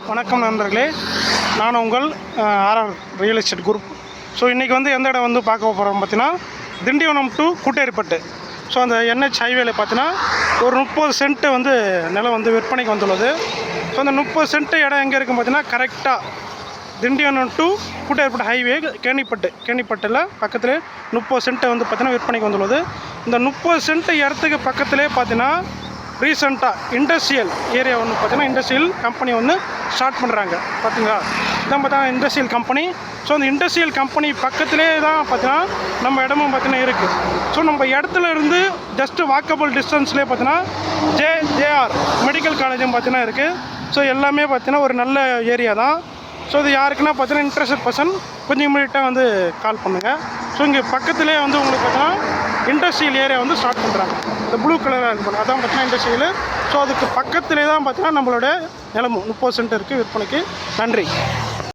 வணக்கம் நண்பர்களே, நான் உங்கள் RR real estate group. So இன்றைக்கி வந்து எந்த இடம் வந்து பார்க்க போகிறோம் பார்த்தீங்கன்னா, திண்டிவனம் டு கூட்டேரிப்பட்டு. ஸோ அந்த NH ஹைவேல பார்த்தீங்கன்னா ஒரு 30 சென்ட் வந்து நிலம் வந்து விற்பனைக்கு வந்துள்ளது. ஸோ அந்த 30 சென்ட் இடம் எங்கே இருக்குன்னு பார்த்தீங்கன்னா, கரெக்டாக திண்டிவனம் டு கூட்டேரிப்பட்டு ஹைவே கேணிப்பட்டில் பக்கத்துலேயே 30 சென்ட் வந்து பார்த்தீங்கன்னா விற்பனைக்கு வந்துள்ளது. இந்த 30 சென்ட் இடத்துக்கு பக்கத்துலேயே பார்த்தீங்கன்னா ரீசெண்டாக இண்டஸ்ட்ரியல் ஏரியா ஒன்று பார்த்தீங்கன்னா இண்டஸ்ட்ரியல் கம்பெனி ஒன்று ஸ்டார்ட் பண்ணுறாங்க. பார்த்தீங்களா, இதான் பார்த்தீங்கன்னா இண்டஸ்ட்ரியல் கம்பெனி. ஸோ அந்த இண்டஸ்ட்ரியல் கம்பெனி பக்கத்துலேயே தான் பார்த்தீங்கன்னா நம்ம இடமும் பார்த்தீங்கன்னா இருக்குது. ஸோ நம்ம இடத்துல இருந்து ஜஸ்ட்டு வாக்கபிள் டிஸ்டன்ஸ்லேயே பார்த்தீங்கன்னா JR மெடிக்கல் காலேஜும் பார்த்தீங்கன்னா இருக்குது. ஸோ எல்லாமே பார்த்தீங்கன்னா ஒரு நல்ல ஏரியா தான். ஸோ இது யாருக்குன்னா பார்த்தீங்கன்னா இன்ட்ரெஸ்டட் பர்சன் கொஞ்சம் இமீடியட்டாக வந்து கால் பண்ணுங்கள். ஸோ இங்கே பக்கத்துலேயே வந்து உங்களுக்கு பார்த்தீங்கன்னா இண்டஸ்ட்ரியல் ஏரியா வந்து ஸ்டார்ட் பண்ணுறாங்க. இந்த ப்ளூ கலராக இருக்கும் அதான் பார்த்தீங்கன்னா இண்டஸ்ட்ரியல். ஸோ அதுக்கு பக்கத்துலேயே தான் பார்த்தீங்கன்னா நம்மளோட நிலமும் 30 சென்ட் இருக்குது விற்பனைக்கு. நன்றி.